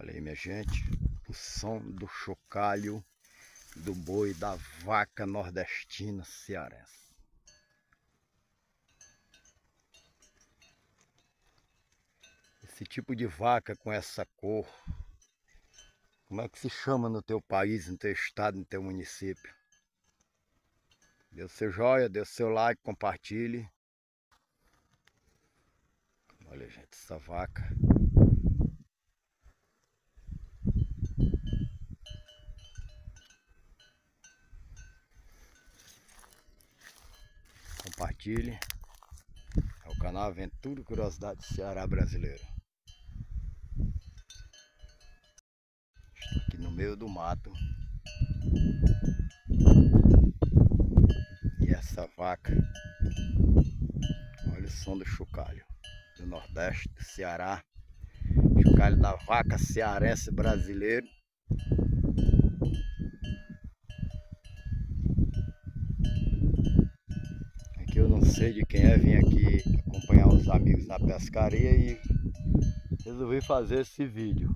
Olha aí, minha gente, o som do chocalho do boi da vaca nordestina cearense. Esse tipo de vaca com essa cor, como é que se chama no teu país, no teu estado, no teu município? Dê o seu joia, dê o seu like, compartilhe. Olha, gente, essa vaca. Compartilhe. É o canal Aventura e Curiosidade do Ceará Brasileiro. Estou aqui no meio do mato. E essa vaca, olha o som do chocalho do Nordeste, do Ceará. Chocalho da vaca cearense brasileiro. Aqui eu não sei de quem é, vim aqui acompanhar os amigos na pescaria e resolvi fazer esse vídeo.